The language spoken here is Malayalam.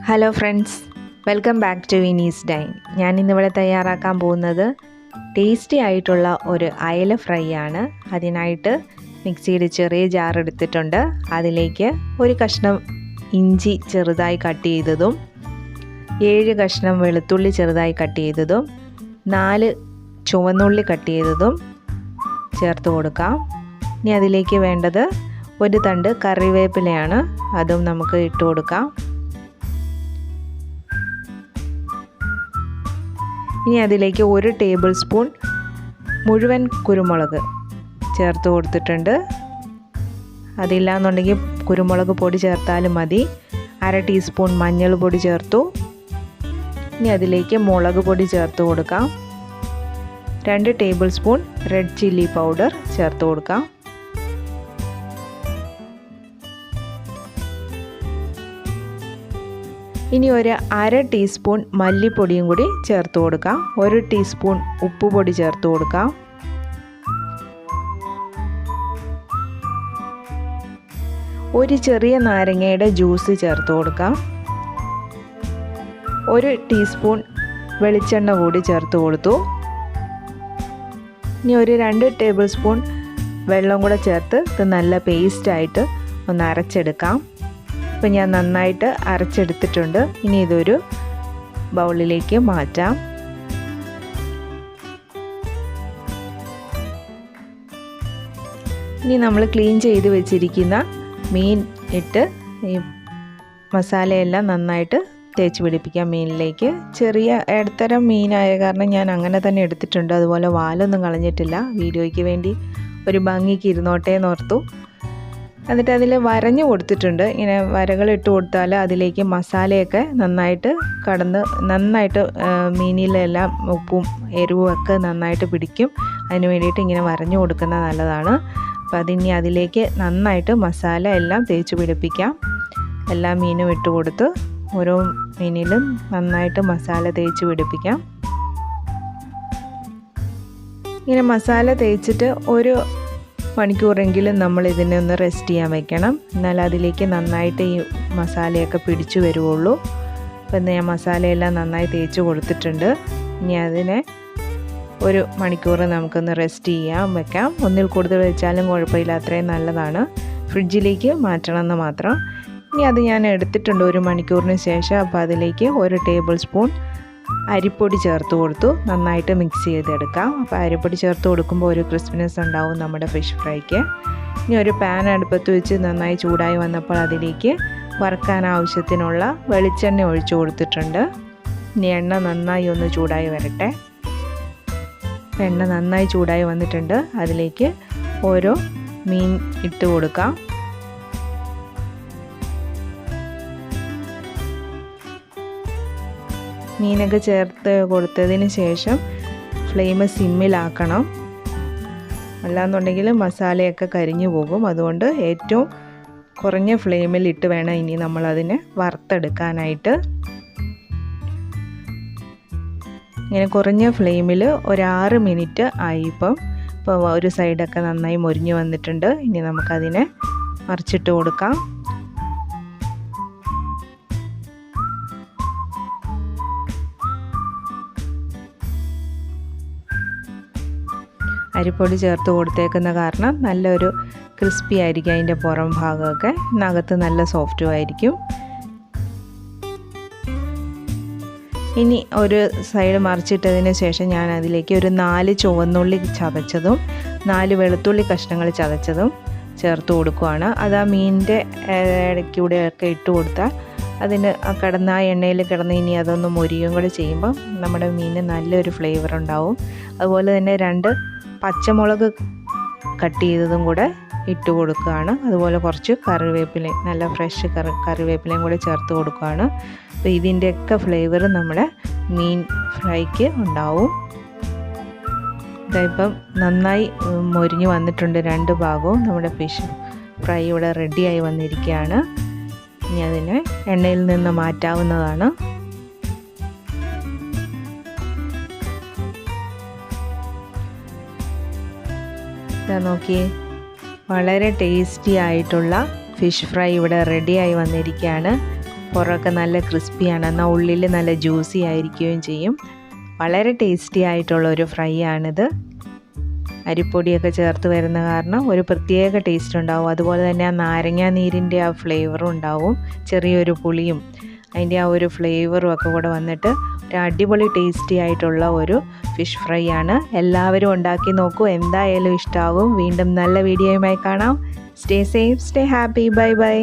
Hello friends, welcome back to വിനീസ്ഡൈൻ. ഞാൻ ഇന്നിവിടെ തയ്യാറാക്കാൻ പോകുന്നത് ടേസ്റ്റി ആയിട്ടുള്ള ഒരു അയല ഫ്രൈ ആണ്. അതിനായിട്ട് മിക്സിയുടെ ചെറിയ ജാർ എടുത്തിട്ടുണ്ട്. അതിലേക്ക് ഒരു കഷ്ണം ഇഞ്ചി ചെറുതായി കട്ട് ചെയ്തതും 7 കഷ്ണം വെളുത്തുള്ളി ചെറുതായി കട്ട് ചെയ്തതും 4 ചുവന്നുള്ളി കട്ട് ചെയ്തതും ചേർത്ത് കൊടുക്കാം. ഇനി അതിലേക്ക് വേണ്ടത് ഒരു തണ്ട് കറിവേപ്പിലയാണ്. അതും നമുക്ക് ഇട്ട് കൊടുക്കാം. ഇനി അതിലേക്ക് 1 ടേബിൾ സ്പൂൺ മുഴുവൻ കുരുമുളക് ചേർത്ത് കൊടുത്തിട്ടുണ്ട്. അതില്ലാന്നുണ്ടെങ്കിൽ കുരുമുളക് പൊടി ചേർത്താലും മതി. 1/2 ടീസ്പൂൺ മഞ്ഞൾ പൊടി ചേർത്തു. ഇനി അതിലേക്ക് മുളക് പൊടി ചേർത്ത് കൊടുക്കാം. 2 table spoon red chilli powder ചേർത്ത് കൊടുക്കാം. ഇനി ഒരു 1/2 ടീസ്പൂൺ മല്ലിപ്പൊടിയും കൂടി ചേർത്ത് കൊടുക്കാം. 1 ടീസ്പൂൺ ഉപ്പുപൊടി ചേർത്ത് കൊടുക്കാം. ഒരു ചെറിയ നാരങ്ങയുടെ ജ്യൂസ് ചേർത്ത് കൊടുക്കാം. 1 ടീസ്പൂൺ വെളിച്ചെണ്ണ കൂടി ചേർത്ത് കൊടുത്തു. ഇനി ഒരു 2 ടേബിൾ സ്പൂൺ വെള്ളം കൂടെ ചേർത്ത് ഇത് നല്ല പേസ്റ്റായിട്ട് ഒന്ന് അരച്ചെടുക്കാം. ഇപ്പോൾ ഞാൻ നന്നായിട്ട് അരച്ചെടുത്തിട്ടുണ്ട്. ഇനി ഇതൊരു ബൗളിലേക്ക് മാറ്റാം. ഇനി നമ്മൾ ക്ലീൻ ചെയ്ത് വെച്ചിരിക്കുന്ന മീൻ ഇട്ട് ഈ മസാലയെല്ലാം നന്നായിട്ട് തേച്ച് പിടിപ്പിക്കാം മീനിലേക്ക്. ചെറിയ ഇടത്തരം മീനായ കാരണം ഞാൻ അങ്ങനെ തന്നെ എടുത്തിട്ടുണ്ട്. അതുപോലെ വാലൊന്നും കളഞ്ഞിട്ടില്ല. വീഡിയോയ്ക്ക് വേണ്ടി ഒരു ഭംഗിക്ക് ഇരുന്നോട്ടേ എന്നോർത്തു. എന്നിട്ട് അതിൽ വരഞ്ഞു കൊടുത്തിട്ടുണ്ട്. ഇങ്ങനെ വരകൾ ഇട്ട് കൊടുത്താൽ അതിലേക്ക് മസാലയൊക്കെ നന്നായിട്ട് മീനിലെല്ലാം ഉപ്പും എരിവും ഒക്കെ നന്നായിട്ട് പിടിക്കും. അതിന് വേണ്ടിയിട്ട് ഇങ്ങനെ വരഞ്ഞു കൊടുക്കുന്നത് നല്ലതാണ്. അപ്പോൾ അതിനി അതിലേക്ക് നന്നായിട്ട് മസാല എല്ലാം തേച്ച് പിടിപ്പിക്കാം. എല്ലാ മീനും ഇട്ട് കൊടുത്ത് ഓരോ മീനിലും നന്നായിട്ട് മസാല തേച്ച് പിടിപ്പിക്കാം. ഇങ്ങനെ മസാല തേച്ചിട്ട് ഒരു മണിക്കൂറെങ്കിലും നമ്മൾ ഇതിനെ ഒന്ന് റെസ്റ്റ് ചെയ്യാൻ വെക്കണം. എന്നാൽ അതിലേക്ക് നന്നായിട്ട് ഈ മസാലയൊക്കെ പിടിച്ചു വരുവുള്ളൂ. അപ്പം ഞാൻ മസാലയെല്ലാം നന്നായി തേച്ച് കൊടുത്തിട്ടുണ്ട്. ഇനി അതിനെ ഒരു മണിക്കൂർ നമുക്കൊന്ന് റെസ്റ്റ് വെക്കാം. ഒന്നിൽ കൂടുതൽ വെച്ചാലും കുഴപ്പമില്ല, അത്രയും നല്ലതാണ്. ഫ്രിഡ്ജിലേക്ക് മാറ്റണമെന്ന് മാത്രം. ഇനി അത് ഞാൻ എടുത്തിട്ടുണ്ട് 1 മണിക്കൂറിന് ശേഷം. അപ്പോൾ അതിലേക്ക് 1 ടേബിൾ സ്പൂൺ അരിപ്പൊടി ചേർത്ത് കൊടുത്തു. നന്നായിട്ട് മിക്സ് ചെയ്തെടുക്കാം. അപ്പോൾ അരിപ്പൊടി ചേർത്ത് കൊടുക്കുമ്പോൾ ഒരു ക്രിസ്പിനെസ് ഉണ്ടാവും നമ്മുടെ ഫിഷ് ഫ്രൈക്ക്. ഇനി ഒരു പാൻ അടുപ്പത്ത് വെച്ച് നന്നായി ചൂടായി വന്നപ്പോൾ അതിലേക്ക് വറുക്കാൻ ആവശ്യത്തിനുള്ള വെളിച്ചെണ്ണ ഒഴിച്ചു കൊടുത്തിട്ടുണ്ട്. ഇനി എണ്ണ നന്നായി ഒന്ന് ചൂടായി വരട്ടെ. എണ്ണ നന്നായി ചൂടായി വന്നിട്ടുണ്ട്. അതിലേക്ക് ഓരോ മീൻ ഇട്ട് കൊടുക്കാം. മീനൊക്കെ ചേർത്ത് കൊടുത്തതിന് ശേഷം ഫ്ലെയിം സിമ്മിലാക്കണം. അല്ലാന്നുണ്ടെങ്കിൽ മസാലയൊക്കെ കരിഞ്ഞു പോകും. അതുകൊണ്ട് ഏറ്റവും കുറഞ്ഞ ഫ്ലെയിമിൽ ഇട്ട് വേണം ഇനി നമ്മളതിനെ വറുത്തെടുക്കാനായിട്ട്. ഇങ്ങനെ കുറഞ്ഞ ഫ്ലെയിമിൽ ഒരു 6 മിനിറ്റ് ആയി. ഇപ്പോൾ ഒരു സൈഡൊക്കെ നന്നായി മൊരിഞ്ഞ് വന്നിട്ടുണ്ട്. ഇനി നമുക്കതിനെ മറിച്ചിട്ട് കൊടുക്കാം. അരിപ്പൊടി ചേർത്ത് കൊടുത്തേക്കുന്ന കാരണം നല്ലൊരു ക്രിസ്പി ആയിരിക്കും. അതിൻ്റെ പുറം ഭാഗമൊക്കെ ഇതിനകത്ത് നല്ല സോഫ്റ്റും ആയിരിക്കും. ഇനി ഒരു സൈഡ് മറിച്ചിട്ടതിന് ശേഷം ഞാൻ അതിലേക്ക് ഒരു 4 ചുവന്നുള്ളി ചതച്ചതും 4 വെളുത്തുള്ളി കഷ്ണങ്ങൾ ചതച്ചതും ചേർത്ത് കൊടുക്കുകയാണ്. അത് ആ മീനിൻ്റെ ഇടയ്ക്കൂടെയൊക്കെ ഇട്ട് കൊടുത്താൽ അതിന് ആ എണ്ണയിൽ കിടന്ന് ഇനി അതൊന്ന് മൊരിയും കൂടെ ചെയ്യുമ്പം നമ്മുടെ മീന് നല്ലൊരു ഫ്ലേവർ ഉണ്ടാവും. അതുപോലെ തന്നെ 2 പച്ചമുളക് കട്ട് ചെയ്തതും കൂടെ ഇട്ട് കൊടുക്കുകയാണ്. അതുപോലെ കുറച്ച് കറിവേപ്പില, നല്ല ഫ്രഷ് കറിവേപ്പിലയും കൂടെ ചേർത്ത് കൊടുക്കുകയാണ്. അപ്പോൾ ഇതിൻ്റെയൊക്കെ ഫ്ലേവർ നമ്മുടെ മീൻ ഫ്രൈക്ക് ഉണ്ടാവും. ഇതായിപ്പം നന്നായി മൊരിഞ്ഞ് വന്നിട്ടുണ്ട് 2 ഭാഗവും. നമ്മുടെ ഫിഷ് ഫ്രൈ ഇവിടെ റെഡിയായി വന്നിരിക്കുകയാണ്. ഇനി അതിനെ എണ്ണയിൽ നിന്ന് മാറ്റാവുന്നതാണ്. നോക്കിയേ, വളരെ ടേസ്റ്റി ആയിട്ടുള്ള ഫിഷ് ഫ്രൈ ഇവിടെ റെഡിയായി വന്നിരിക്കുകയാണ്. പുറമൊക്കെ നല്ല ക്രിസ്പിയാണ്, എന്നാൽ ഉള്ളിൽ നല്ല ജ്യൂസി ആയിരിക്കുകയും ചെയ്യും. വളരെ ടേസ്റ്റി ആയിട്ടുള്ളൊരു ഫ്രൈ ആണിത്. അരിപ്പൊടിയൊക്കെ ചേർത്ത് വരുന്ന കാരണം ഒരു പ്രത്യേക ടേസ്റ്റ് ഉണ്ടാവും. അതുപോലെ തന്നെ ആ നാരങ്ങാ നീരിൻ്റെ ആ ഫ്ലേവറും ഉണ്ടാവും, ചെറിയൊരു പുളിയും അതിൻ്റെ ആ ഒരു ഫ്ലേവറും ഒക്കെ കൂടെ വന്നിട്ട് ഒരു അടിപൊളി ടേസ്റ്റി ആയിട്ടുള്ള ഒരു ഫിഷ് ഫ്രൈ ആണ്. എല്ലാവരും ഉണ്ടാക്കി നോക്കൂ, എന്തായാലും ഇഷ്ടമാകും. വീണ്ടും നല്ല വീഡിയോയുമായി കാണാം. Stay safe, stay happy, bye bye.